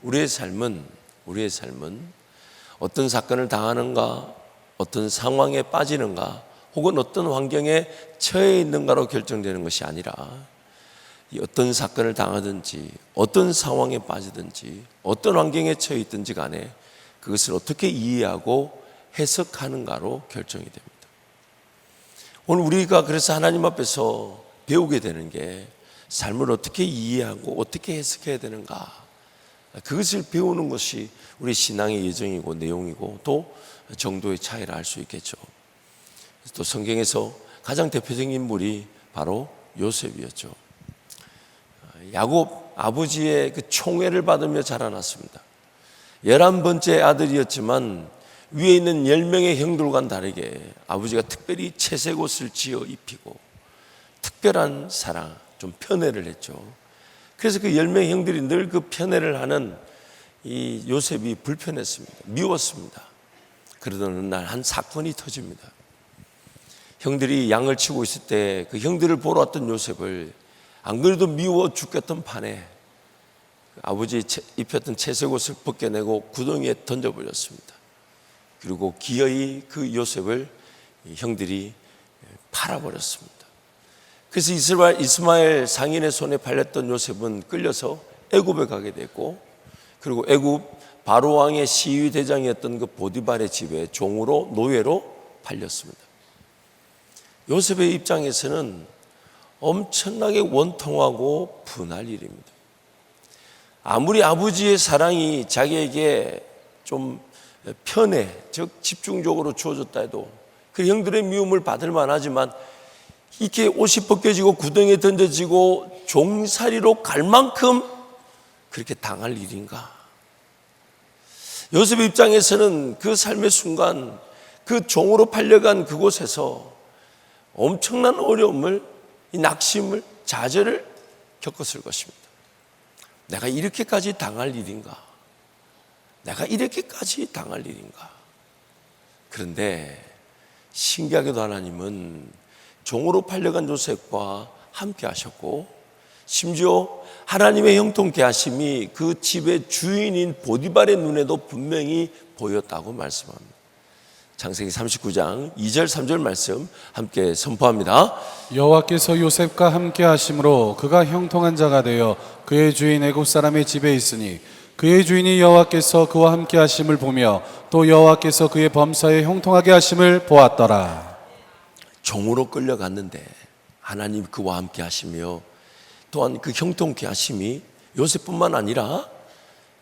우리의 삶은 어떤 사건을 당하는가, 어떤 상황에 빠지는가, 혹은 어떤 환경에 처해 있는가로 결정되는 것이 아니라 어떤 사건을 당하든지 어떤 상황에 빠지든지 어떤 환경에 처해 있든지 간에 그것을 어떻게 이해하고 해석하는가로 결정이 됩니다. 오늘 우리가 그래서 하나님 앞에서 배우게 되는 게 삶을 어떻게 이해하고 어떻게 해석해야 되는가, 그것을 배우는 것이 우리 신앙의 예정이고 내용이고 또 정도의 차이를 알 수 있겠죠. 또 성경에서 가장 대표적인 인물이 바로 요셉이었죠. 야곱 아버지의 그 총애를 받으며 자라났습니다. 11번째 아들이었지만 위에 있는 10명의 형들과는 다르게 아버지가 특별히 채색 옷을 지어 입히고 특별한 사랑, 좀 편애를 했죠. 그래서 그 10명의 형들이 늘 그 편애를 하는 이 요셉이 불편했습니다. 미웠습니다. 그러던 어느 날 한 사건이 터집니다. 형들이 양을 치고 있을 때 그 형들을 보러 왔던 요셉을 안 그래도 미워 죽겠던 판에 아버지 입혔던 채색 옷을 벗겨내고 구덩이에 던져버렸습니다. 그리고 기어이 그 요셉을 형들이 팔아버렸습니다. 그래서 이스마엘 상인의 손에 팔렸던 요셉은 끌려서 애굽에 가게 됐고, 그리고 애굽 바로 왕의 시위 대장이었던 그 보디발의 집에 종으로 노예로 팔렸습니다. 요셉의 입장에서는 엄청나게 원통하고 분할 일입니다. 아무리 아버지의 사랑이 자기에게 좀 편해, 즉 집중적으로 주어졌다 해도 그 형들의 미움을 받을 만하지만 이렇게 옷이 벗겨지고 구덩이에 던져지고 종살이로 갈 만큼 그렇게 당할 일인가? 요셉의 입장에서는 그 삶의 순간 그 종으로 팔려간 그곳에서 엄청난 어려움을, 이 낙심을, 좌절을 겪었을 것입니다. 내가 이렇게까지 당할 일인가? 내가 이렇게까지 당할 일인가? 그런데 신기하게도 하나님은 종으로 팔려간 요셉과 함께 하셨고, 심지어 하나님의 형통케 하심이 그 집의 주인인 보디발의 눈에도 분명히 보였다고 말씀합니다. 창세기 39장 2절 3절 말씀 함께 선포합니다. 여호와께서 요셉과 함께 하심으로 그가 형통한 자가 되어 그의 주인 애굽 사람의 집에 있으니 그의 주인이 여호와께서 그와 함께 하심을 보며 또 여호와께서 그의 범사에 형통하게 하심을 보았더라. 종으로 끌려갔는데 하나님 그와 함께 하시며 또한 그 형통케 하심이 요셉뿐만 아니라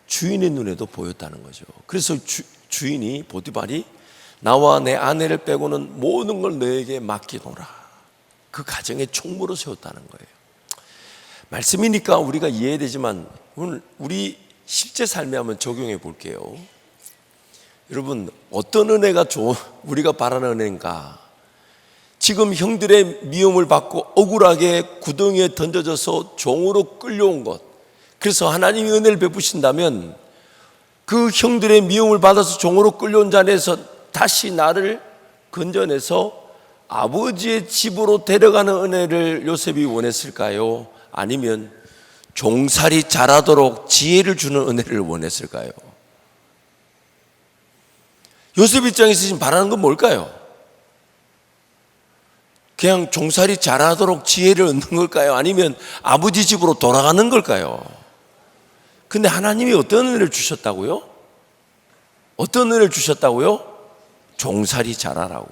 주인의 눈에도 보였다는 거죠. 그래서 주인이 보디발이 나와 내 아내를 빼고는 모든 걸 너에게 맡기노라, 그 가정에 총무로 세웠다는 거예요. 말씀이니까 우리가 이해되지만 오늘 우리 실제 삶에 한번 적용해 볼게요. 여러분, 어떤 은혜가 우리가 바라는 은혜인가? 지금 형들의 미움을 받고 억울하게 구덩이에 던져져서 종으로 끌려온 것, 그래서 하나님이 은혜를 베푸신다면 그 형들의 미움을 받아서 종으로 끌려온 자리에서 다시 나를 건져내서 아버지의 집으로 데려가는 은혜를 요셉이 원했을까요? 아니면 종살이 잘하도록 지혜를 주는 은혜를 원했을까요? 요셉 입장에서 지금 바라는 건 뭘까요? 그냥 종살이 잘하도록 지혜를 얻는 걸까요? 아니면 아버지 집으로 돌아가는 걸까요? 근데 하나님이 어떤 은혜를 주셨다고요? 어떤 은혜를 주셨다고요? 종살이 잘하라고.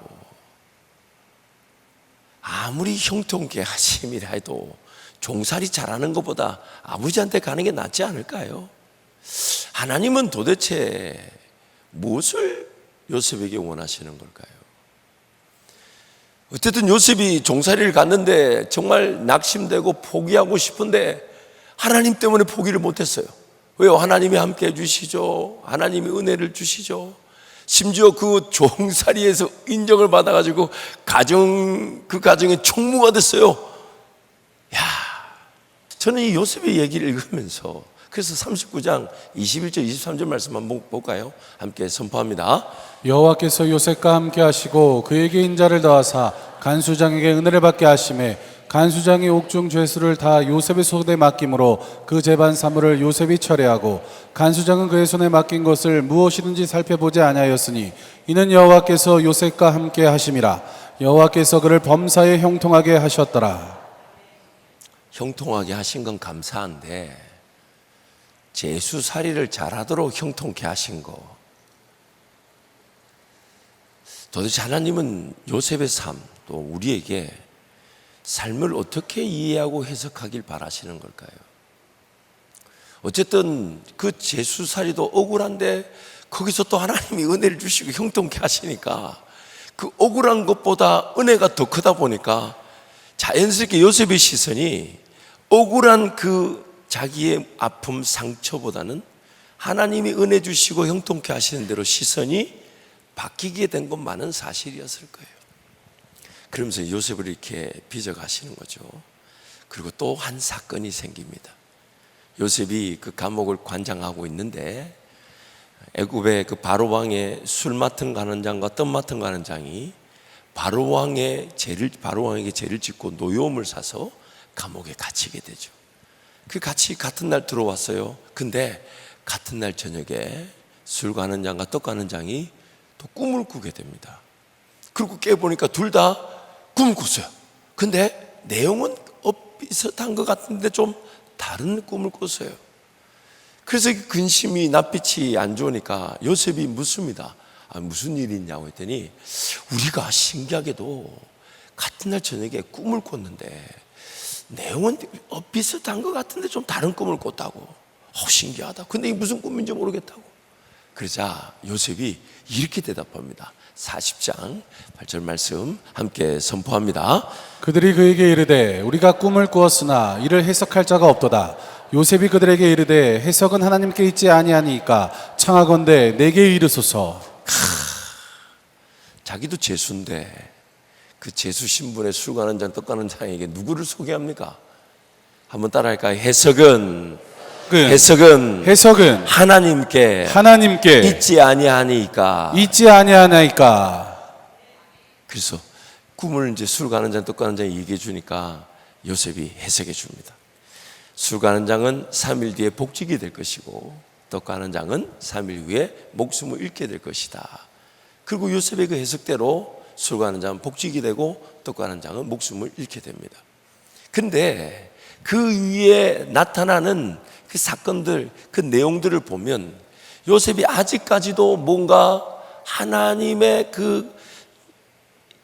아무리 형통케 하심이라 해도 종살이 잘하는 것보다 아버지한테 가는 게 낫지 않을까요? 하나님은 도대체 무엇을 요셉에게 원하시는 걸까요? 어쨌든 요셉이 종살이를 갔는데 정말 낙심되고 포기하고 싶은데 하나님 때문에 포기를 못했어요. 왜요? 하나님이 함께 해주시죠. 하나님이 은혜를 주시죠. 심지어 그 종살이에서 인정을 받아가지고 그 가정의 총무가 됐어요. 야, 저는 이 요셉의 얘기를 읽으면서 그래서 39장 21절 23절 말씀 한번 볼까요? 함께 선포합니다. 여호와께서 요셉과 함께 하시고 그에게 인자를 더하사 간수장에게 은혜를 받게 하심에 간수장이 옥중 죄수를 다 요셉의 손에 맡김으로 그 재반 사물을 요셉이 처리하고 간수장은 그의 손에 맡긴 것을 무엇이든지 살펴보지 아니하였으니 이는 여호와께서 요셉과 함께 하심이라. 여호와께서 그를 범사에 형통하게 하셨더라. 형통하게 하신 건 감사한데 제수살이를 잘하도록 형통케 하신 거, 도대체 하나님은 요셉의 삶, 또 우리에게 삶을 어떻게 이해하고 해석하길 바라시는 걸까요? 어쨌든 그 제수살이도 억울한데 거기서 또 하나님이 은혜를 주시고 형통케 하시니까 그 억울한 것보다 은혜가 더 크다 보니까 자연스럽게 요셉의 시선이 억울한 그 자기의 아픔, 상처보다는 하나님이 은혜 주시고 형통케 하시는 대로 시선이 바뀌게 된 것만은 사실이었을 거예요. 그러면서 요셉을 이렇게 빚어가시는 거죠. 그리고 또 한 사건이 생깁니다. 요셉이 그 감옥을 관장하고 있는데 애굽의 그 바로 왕의 술 맡은 관원장과 떡 맡은 관원장이 바로 왕에게 죄를 짓고 노여움을 사서 감옥에 갇히게 되죠. 그 같이 같은 날 들어왔어요. 근데 같은 날 저녁에 술 관원장과 떡 관원장이 또 꿈을 꾸게 됩니다. 그리고 깨보니까 둘 다 꿈을 꿨어요. 근데 내용은 비슷한 것 같은데 좀 다른 꿈을 꿨어요. 그래서 근심이 낯빛이 안 좋으니까 요셉이 묻습니다. 무슨 일이 있냐고 했더니 우리가 신기하게도 같은 날 저녁에 꿈을 꿨는데 내용은 비슷한 것 같은데 좀 다른 꿈을 꿨다고. 신기하다. 근데 이게 무슨 꿈인지 모르겠다고. 그러자 요셉이 이렇게 대답합니다. 40장 8절 말씀 함께 선포합니다. 그들이 그에게 이르되 우리가 꿈을 꾸었으나 이를 해석할 자가 없도다. 요셉이 그들에게 이르되 해석은 하나님께 있지 아니하니까 청하건대 내게 이르소서. 자기도 제수인데 그 제수 신분의 술 가는 장, 떡 가는 장에게 누구를 소개합니까? 한번 따라할까요? 해석은 하나님께 있지 아니하니까. 그래서 꿈을 이제 술 가는 장, 떡 가는 장이 얘기해 주니까 요셉이 해석해 줍니다. 술 가는 장은 3일 뒤에 복직이 될 것이고 떡 가는 장은 3일 후에 목숨을 잃게 될 것이다. 그리고 요셉의 그 해석대로 술 가는 장은 복직이 되고 떡 가는 장은 목숨을 잃게 됩니다. 근데 그 위에 나타나는 그 사건들, 그 내용들을 보면 요셉이 아직까지도 뭔가 하나님의 그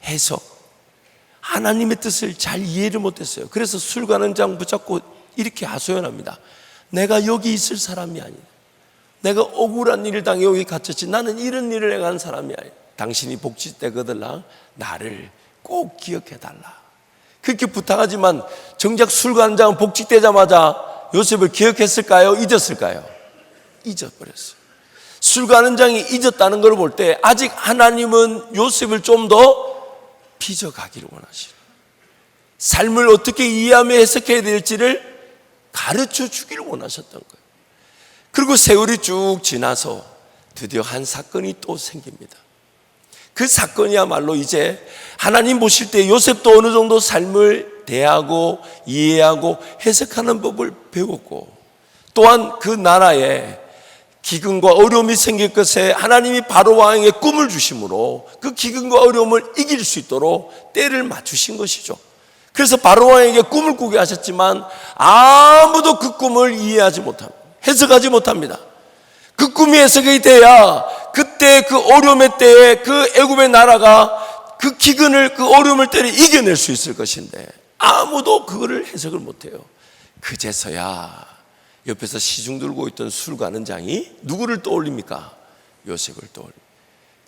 해석, 하나님의 뜻을 잘 이해를 못했어요. 그래서 술 가는 장 붙잡고 이렇게 하소연합니다. 내가 여기 있을 사람이 아니다. 내가 억울한 일을 당해 여기 갇혔지. 나는 이런 일을 행한 사람이 아니다. 당신이 복직되거들랑 나를 꼭 기억해달라. 그렇게 부탁하지만 정작 술 가는 장은 복직되자마자 요셉을 기억했을까요? 잊었을까요? 잊어버렸어요. 술 가는 장이 잊었다는 걸 볼 때 아직 하나님은 요셉을 좀 더 빚어가기를 원하시는, 삶을 어떻게 이해하며 해석해야 될지를 가르쳐 주기를 원하셨던 거예요. 그리고 세월이 쭉 지나서 드디어 한 사건이 또 생깁니다. 그 사건이야말로 이제 하나님 보실 때 요셉도 어느 정도 삶을 대하고 이해하고 해석하는 법을 배웠고, 또한 그 나라에 기근과 어려움이 생길 것에 하나님이 바로 왕에게 꿈을 주심으로 그 기근과 어려움을 이길 수 있도록 때를 맞추신 것이죠. 그래서 바로 왕에게 꿈을 꾸게 하셨지만 아무도 그 꿈을 이해하지 못합니다. 해석하지 못합니다. 그 꿈이 해석이 돼야 그때 그 어려움의 때에 그 애굽의 나라가 그 기근을, 그 어려움을 때를 이겨낼 수 있을 것인데 아무도 그거를 해석을 못해요. 그제서야 옆에서 시중 들고 있던 술 가는 장이 누구를 떠올립니까? 요셉을 떠올립니다.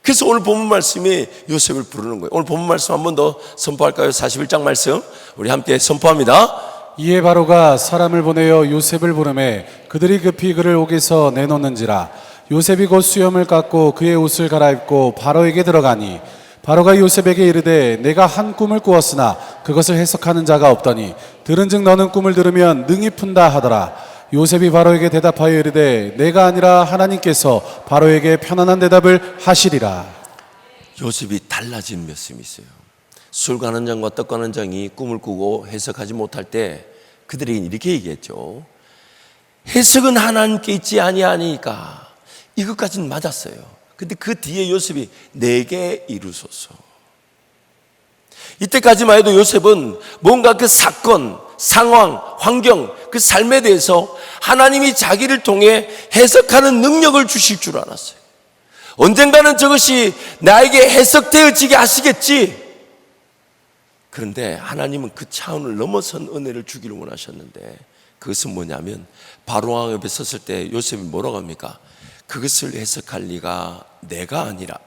그래서 오늘 본문 말씀이 요셉을 부르는 거예요. 오늘 본문 말씀 한 번 더 선포할까요? 41장 말씀 우리 함께 선포합니다. 이에 바로가 사람을 보내어 요셉을 부르매 그들이 급히 그를 옥에서 내놓는지라. 요셉이 곧 수염을 깎고 그의 옷을 갈아입고 바로에게 들어가니 바로가 요셉에게 이르되 내가 한 꿈을 꾸었으나 그것을 해석하는 자가 없더니 들은즉 너는 꿈을 들으면 능히 푼다 하더라. 요셉이 바로에게 대답하여 이르되 내가 아니라 하나님께서 바로에게 편안한 대답을 하시리라. 요셉이 달라진 몇 씀이 있어요. 술 가는 장과 떡 가는 장이 꿈을 꾸고 해석하지 못할 때 그들이 이렇게 얘기했죠. 해석은 하나님께 있지 아니하니까. 이것까지는 맞았어요. 근데 그 뒤에 요셉이 내게 이루소서. 이때까지만 해도 요셉은 뭔가 그 사건, 상황, 환경, 그 삶에 대해서 하나님이 자기를 통해 해석하는 능력을 주실 줄 알았어요. 언젠가는 저것이 나에게 해석되어지게 하시겠지. 그런데 하나님은 그 차원을 넘어선 은혜를 주기를 원하셨는데, 그것은 뭐냐면 바로 왕 앞에 섰을 때 요셉이 뭐라고 합니까? 그것을 해석할 리가 내가 아니라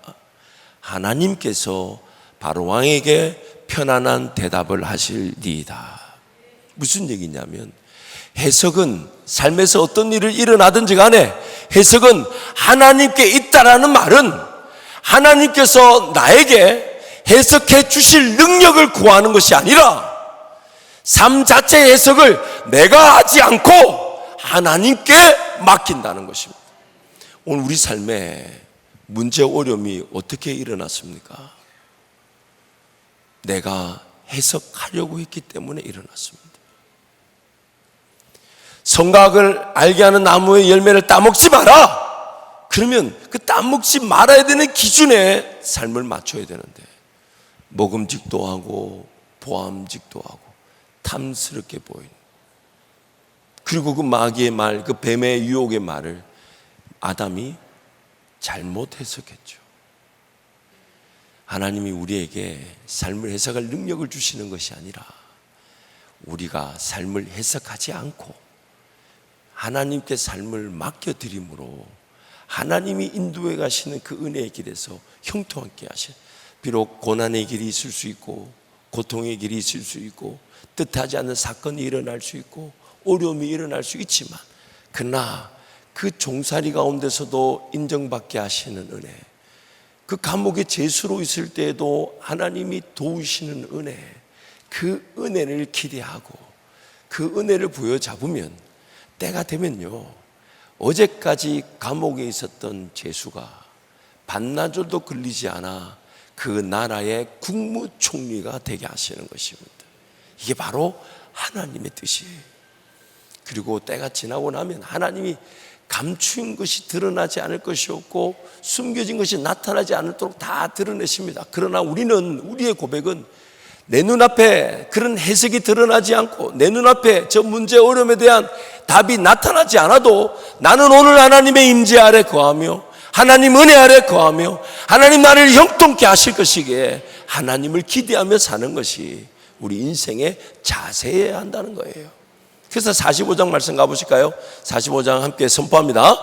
하나님께서 바로 왕에게 편안한 대답을 하실리이다. 무슨 얘기냐면, 해석은 삶에서 어떤 일을 일어나든지 간에 해석은 하나님께 있다라는 말은 하나님께서 나에게 해석해 주실 능력을 구하는 것이 아니라 삶 자체의 해석을 내가 하지 않고 하나님께 맡긴다는 것입니다. 오늘 우리 삶에 문제, 어려움이 어떻게 일어났습니까? 내가 해석하려고 했기 때문에 일어났습니다. 성곽을 알게 하는 나무의 열매를 따먹지 마라. 그러면 그 따먹지 말아야 되는 기준에 삶을 맞춰야 되는데, 먹음직도 하고 보암직도 하고 탐스럽게 보이는, 그리고 그 마귀의 말, 그 뱀의 유혹의 말을 아담이 잘못 해석했죠. 하나님이 우리에게 삶을 해석할 능력을 주시는 것이 아니라 우리가 삶을 해석하지 않고 하나님께 삶을 맡겨드림으로 하나님이 인도해 가시는 그 은혜의 길에서 형통하게 하셔. 비록 고난의 길이 있을 수 있고 고통의 길이 있을 수 있고 뜻하지 않는 사건이 일어날 수 있고 어려움이 일어날 수 있지만, 그러나 그 종살이 가운데서도 인정받게 하시는 은혜, 그 감옥의 죄수로 있을 때에도 하나님이 도우시는 은혜, 그 은혜를 기대하고 그 은혜를 부여잡으면 때가 되면요, 어제까지 감옥에 있었던 죄수가 반나절도 걸리지 않아 그 나라의 국무총리가 되게 하시는 것입니다. 이게 바로 하나님의 뜻이에요. 그리고 때가 지나고 나면 하나님이 감추인 것이 드러나지 않을 것이 없고 숨겨진 것이 나타나지 않도록 다 드러내십니다. 그러나 우리의 고백은 내 눈앞에 그런 해석이 드러나지 않고 내 눈앞에 저 문제 어려움에 대한 답이 나타나지 않아도 나는 오늘 하나님의 임재 아래 거하며 하나님 은혜 아래 거하며 하나님 나를 형통케 하실 것이기에 하나님을 기대하며 사는 것이 우리 인생의 자세여야 한다는 거예요. 그래서 45장 말씀 가보실까요? 45장 함께 선포합니다.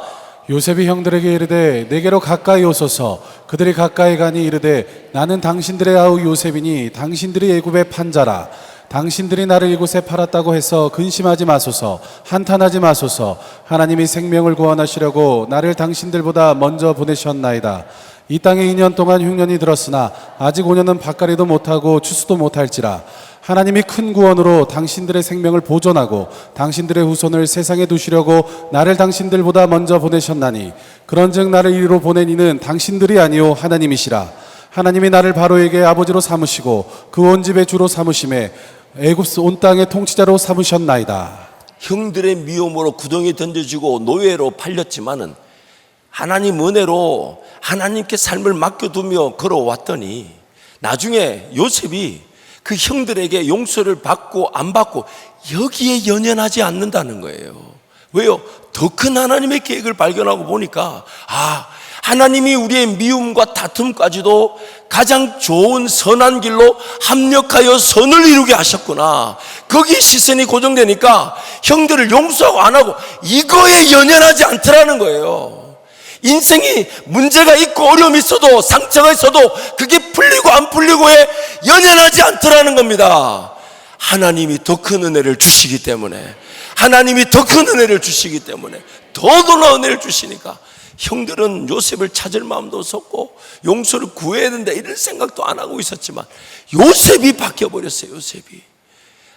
요셉이 형들에게 이르되 내게로 가까이 오소서. 그들이 가까이 가니 이르되 나는 당신들의 아우 요셉이니 당신들이 애굽의 판자라. 당신들이 나를 이곳에 팔았다고 해서 근심하지 마소서. 한탄하지 마소서. 하나님이 생명을 구원하시려고 나를 당신들보다 먼저 보내셨나이다. 이 땅에 2년 동안 흉년이 들었으나 아직 5년은 밭갈이도 못하고 추수도 못할지라. 하나님이 큰 구원으로 당신들의 생명을 보존하고 당신들의 후손을 세상에 두시려고 나를 당신들보다 먼저 보내셨나니, 그런즉 나를 이리로 보낸 이는 당신들이 아니요 하나님이시라. 하나님이 나를 바로에게 아버지로 삼으시고 그 온 집의 주로 삼으심에 애굽 온 땅의 통치자로 삼으셨나이다. 형들의 미움으로 구덩이에 던져지고 노예로 팔렸지만은 하나님 은혜로 하나님께 삶을 맡겨두며 걸어왔더니 나중에 요셉이 그 형들에게 용서를 받고 안 받고 여기에 연연하지 않는다는 거예요. 왜요? 더 큰 하나님의 계획을 발견하고 보니까 하나님이 우리의 미움과 다툼까지도 가장 좋은 선한 길로 합력하여 선을 이루게 하셨구나. 거기 시선이 고정되니까 형들을 용서하고 안 하고 이거에 연연하지 않더라는 거예요. 인생이 문제가 있고 어려움이 있어도 상처가 있어도 그게 풀리고 안 풀리고에 연연하지 않더라는 겁니다. 하나님이 더 큰 은혜를 주시기 때문에, 하나님이 더 큰 은혜를 주시기 때문에 더 놀라운 은혜를 주시니까 형들은 요셉을 찾을 마음도 없었고 용서를 구해야 된다 이런 생각도 안 하고 있었지만 요셉이 바뀌어버렸어요. 요셉이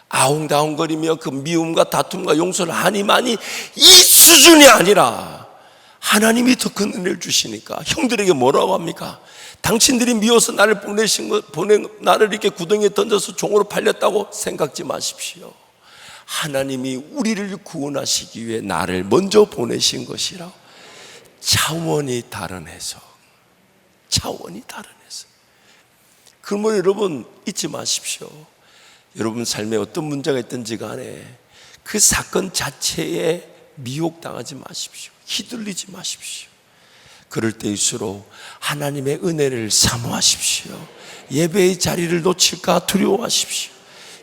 아웅다웅거리며 그 미움과 다툼과 용서를 하니 많이 이 수준이 아니라 하나님이 더 큰 은혜를 주시니까 형들에게 뭐라고 합니까? 당신들이 미워서 나를 나를 이렇게 구덩이에 던져서 종으로 팔렸다고 생각지 마십시오. 하나님이 우리를 구원하시기 위해 나를 먼저 보내신 것이라. 차원이 다른 해석. 차원이 다른 해석. 그러면 여러분 잊지 마십시오. 여러분 삶에 어떤 문제가 있든지 간에 그 사건 자체에 미혹당하지 마십시오. 휘둘리지 마십시오. 그럴 때일수록 하나님의 은혜를 사모하십시오. 예배의 자리를 놓칠까 두려워하십시오.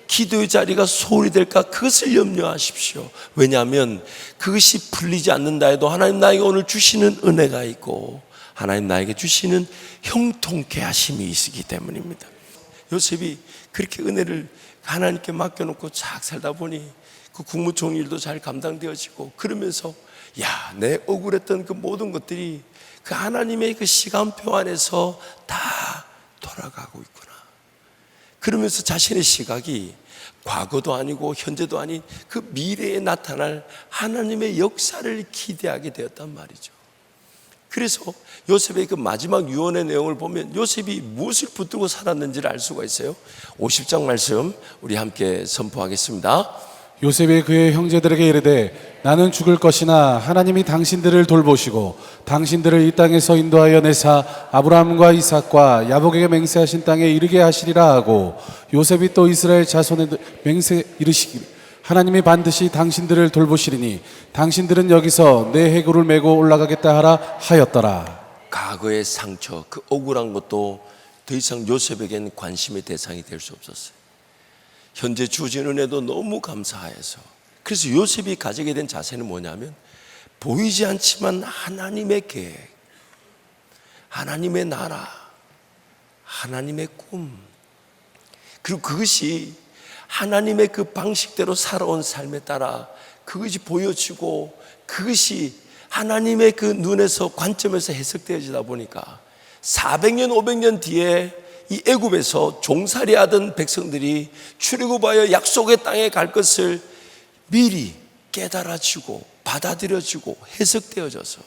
기도의 자리가 소홀히 될까 그것을 염려하십시오. 왜냐하면 그것이 풀리지 않는다 해도 하나님 나에게 오늘 주시는 은혜가 있고 하나님 나에게 주시는 형통케 하심이 있기 때문입니다. 요셉이 그렇게 은혜를 하나님께 맡겨놓고 쫙 살다 보니 그 국무총 일도 잘 감당되어지고 그러면서 내 억울했던 그 모든 것들이 그 하나님의 그 시간표 안에서 다 돌아가고 있구나. 그러면서 자신의 시각이 과거도 아니고 현재도 아닌 그 미래에 나타날 하나님의 역사를 기대하게 되었단 말이죠. 그래서 요셉의 그 마지막 유언의 내용을 보면 요셉이 무엇을 붙들고 살았는지를 알 수가 있어요. 50장 말씀 우리 함께 선포하겠습니다. 요셉이 그의 형제들에게 이르되 나는 죽을 것이나 하나님이 당신들을 돌보시고 당신들을 이 땅에서 인도하여 내사 아브라함과 이삭과 야곱에게 맹세하신 땅에 이르게 하시리라 하고 요셉이 또 이스라엘 자손에 맹세 이르시기를 하나님이 반드시 당신들을 돌보시리니 당신들은 여기서 내 해골을 메고 올라가겠다 하라 하였더라. 과거의 상처, 그 억울한 것도 더 이상 요셉에겐 관심의 대상이 될 수 없었어요. 현재 주어진 은혜도 너무 감사해서. 그래서 요셉이 가지게 된 자세는 뭐냐면 보이지 않지만 하나님의 계획, 하나님의 나라, 하나님의 꿈, 그리고 그것이 하나님의 그 방식대로 살아온 삶에 따라 그것이 보여지고 그것이 하나님의 그 눈에서 관점에서 해석되어지다 보니까 400년 500년 뒤에 이 애굽에서 종살이하던 백성들이 출애굽하여 약속의 땅에 갈 것을 미리 깨달아지고 받아들여지고 해석되어져서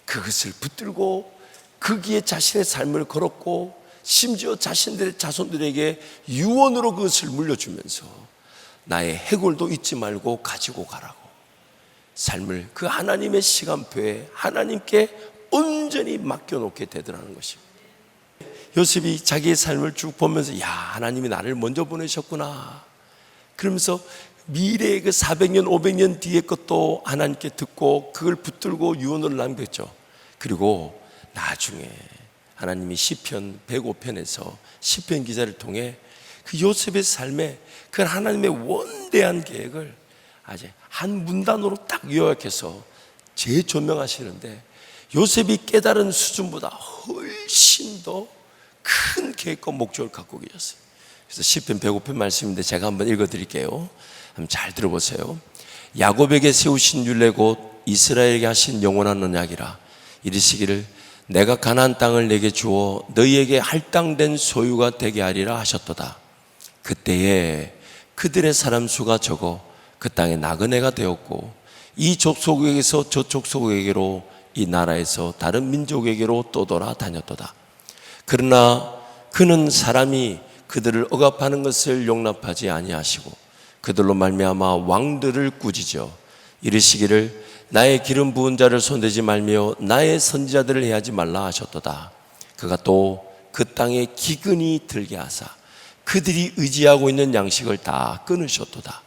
그것을 붙들고 거기에 자신의 삶을 걸었고 심지어 자신들의 자손들에게 유언으로 그것을 물려주면서 나의 해골도 잊지 말고 가지고 가라고 삶을 그 하나님의 시간표에 하나님께 온전히 맡겨놓게 되더라는 것입니다. 요셉이 자기의 삶을 쭉 보면서 하나님이 나를 먼저 보내셨구나 그러면서 미래의 그 400년 500년 뒤의 것도 하나님께 듣고 그걸 붙들고 유언을 남겼죠. 그리고 나중에 하나님이 시편 105편에서 시편 기자를 통해 그 요셉의 삶에 그 하나님의 원대한 계획을 아주 한 문단으로 딱 요약해서 재조명하시는데 요셉이 깨달은 수준보다 훨씬 더 큰 계획과 목적을 갖고 계셨어요. 그래서 시편 105편 말씀인데 제가 한번 읽어드릴게요. 한번 잘 들어보세요. 야곱에게 세우신 율례 곧 이스라엘에게 하신 영원한 언약이라 이르시기를 내가 가나안 땅을 내게 주어 너희에게 할당된 소유가 되게 하리라 하셨도다. 그때에 그들의 사람 수가 적어 그 땅에 나그네가 되었고 이 족속에게서 저 족속에게로 이 나라에서 다른 민족에게로 또 돌아다녔도다. 그러나 그는 사람이 그들을 억압하는 것을 용납하지 아니하시고 그들로 말미암아 왕들을 꾸짖어 이르시기를 나의 기름 부은 자를 손대지 말며 나의 선지자들을 해하지 말라 하셨도다. 그가 또 그 땅에 기근이 들게 하사 그들이 의지하고 있는 양식을 다 끊으셨도다.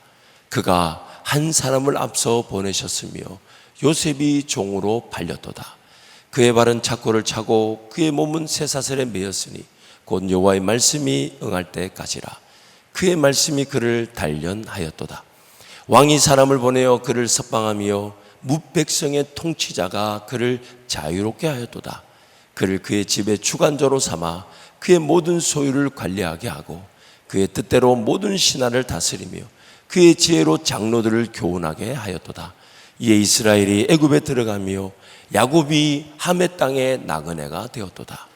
그가 한 사람을 앞서 보내셨으며 요셉이 종으로 팔렸도다. 그의 발은 착고를 차고 그의 몸은 쇠사슬에 매였으니 곧 여호와의 말씀이 응할 때까지라. 그의 말씀이 그를 단련하였도다. 왕이 사람을 보내어 그를 석방하며 무백성의 통치자가 그를 자유롭게 하였도다. 그를 그의 집의 주관자로 삼아 그의 모든 소유를 관리하게 하고 그의 뜻대로 모든 신하를 다스리며 그의 지혜로 장로들을 교훈하게 하였도다. 이에 이스라엘이 애굽에 들어가며 야곱이 함의 땅에 나그네가 되었도다.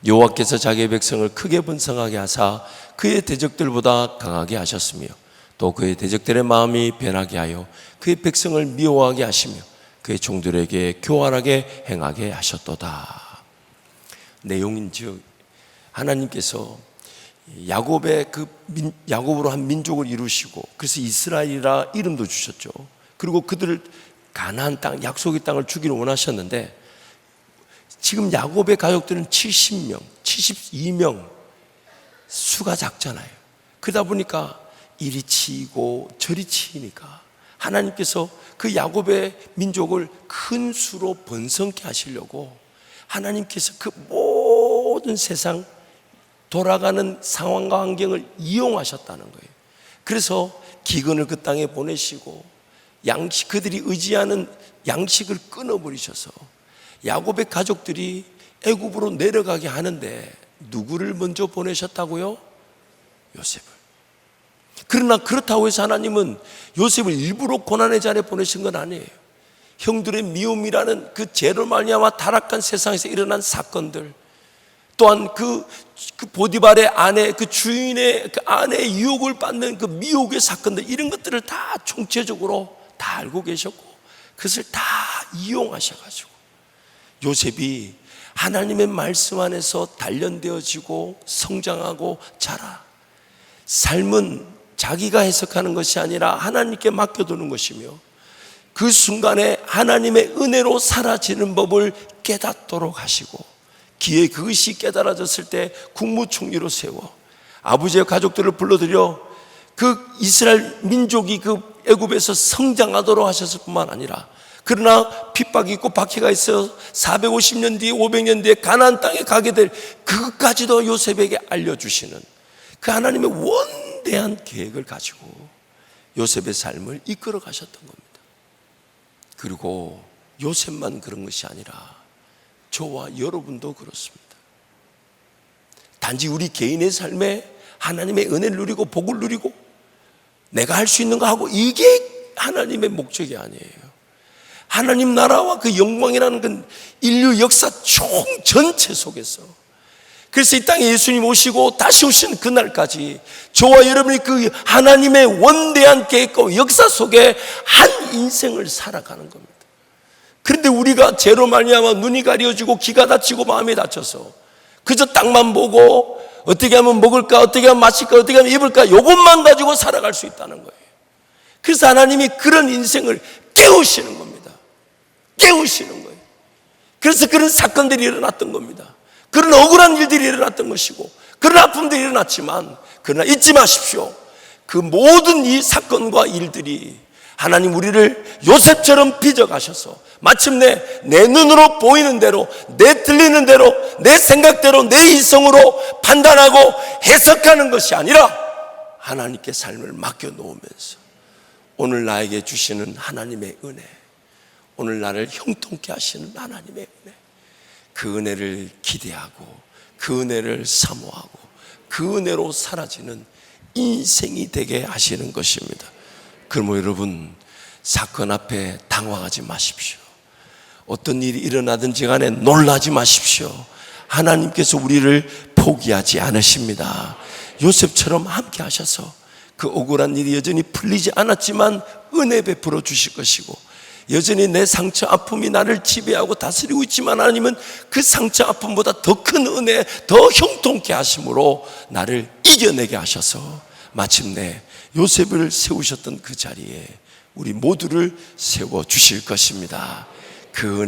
여호와께서 자기의 백성을 크게 번성하게 하사 그의 대적들보다 강하게 하셨으며 또 그의 대적들의 마음이 변하게 하여 그의 백성을 미워하게 하시며 그의 종들에게 교활하게 행하게 하셨도다. 내용인즉 하나님께서 야곱의 야곱으로 한 민족을 이루시고, 그래서 이스라엘이라 이름도 주셨죠. 그리고 그들을 가나안 땅, 약속의 땅을 주기를 원하셨는데, 지금 야곱의 가족들은 70명, 72명, 수가 작잖아요. 그러다 보니까 이리 치이고 저리 치이니까 하나님께서 그 야곱의 민족을 큰 수로 번성케 하시려고 하나님께서 그 모든 세상 돌아가는 상황과 환경을 이용하셨다는 거예요. 그래서 기근을 그 땅에 보내시고 그들이 의지하는 양식을 끊어버리셔서 야곱의 가족들이 애굽으로 내려가게 하는데 누구를 먼저 보내셨다고요? 요셉을. 그러나 그렇다고 해서 하나님은 요셉을 일부러 고난의 자리에 보내신 건 아니에요. 형들의 미움이라는 그 죄로 말미암아 타락한 세상에서 일어난 사건들, 또한 그 보디발의 아내, 그 주인의 그 아내의 유혹을 받는 그 미혹의 사건들, 이런 것들을 다 총체적으로 다 알고 계셨고 그것을 다 이용하셔가지고 요셉이 하나님의 말씀 안에서 단련되어지고 성장하고 자라. 삶은 자기가 해석하는 것이 아니라 하나님께 맡겨두는 것이며, 그 순간에 하나님의 은혜로 사라지는 법을 깨닫도록 하시고, 기회 그것이 깨달아졌을 때 국무총리로 세워 아버지의 가족들을 불러들여 그 이스라엘 민족이 그 애굽에서 성장하도록 하셨을 뿐만 아니라, 그러나 핍박이 있고 박해가 있어 450년 뒤에 500년 뒤에 가나안 땅에 가게 될 그것까지도 요셉에게 알려주시는 그 하나님의 원대한 계획을 가지고 요셉의 삶을 이끌어 가셨던 겁니다. 그리고 요셉만 그런 것이 아니라 저와 여러분도 그렇습니다. 단지 우리 개인의 삶에 하나님의 은혜를 누리고 복을 누리고 내가 할 수 있는 거 하고, 이게 하나님의 목적이 아니에요. 하나님 나라와 그 영광이라는 건 인류 역사 총 전체 속에서, 그래서 이 땅에 예수님 오시고 다시 오신 그날까지 저와 여러분이 그 하나님의 원대한 계획과 역사 속에 한 인생을 살아가는 겁니다. 그런데 우리가 죄로 말미암아 눈이 가려지고 귀가 다치고 마음이 다쳐서 그저 땅만 보고 어떻게 하면 먹을까, 어떻게 하면 마실까, 어떻게 하면 입을까, 이것만 가지고 살아갈 수 있다는 거예요. 그래서 하나님이 그런 인생을 깨우시는 겁니다. 깨우시는 거예요. 그래서 그런 사건들이 일어났던 겁니다. 그런 억울한 일들이 일어났던 것이고 그런 아픔들이 일어났지만, 그러나 잊지 마십시오. 그 모든 이 사건과 일들이 하나님 우리를 요셉처럼 빚어가셔서 마침내 내 눈으로 보이는 대로, 내 들리는 대로, 내 생각대로, 내 이성으로 판단하고 해석하는 것이 아니라 하나님께 삶을 맡겨놓으면서 오늘 나에게 주시는 하나님의 은혜, 오늘 나를 형통케 하시는 하나님의 은혜, 그 은혜를 기대하고 그 은혜를 사모하고 그 은혜로 사라지는 인생이 되게 하시는 것입니다. 그러므로 여러분, 사건 앞에 당황하지 마십시오. 어떤 일이 일어나든지 간에 놀라지 마십시오. 하나님께서 우리를 포기하지 않으십니다. 요셉처럼 함께 하셔서 그 억울한 일이 여전히 풀리지 않았지만 은혜 베풀어 주실 것이고, 여전히 내 상처 아픔이 나를 지배하고 다스리고 있지만 하나님은 그 상처 아픔보다 더 큰 은혜, 더 형통케 하심으로 나를 이겨내게 하셔서 마침내 요셉을 세우셨던 그 자리에 우리 모두를 세워주실 것입니다. 그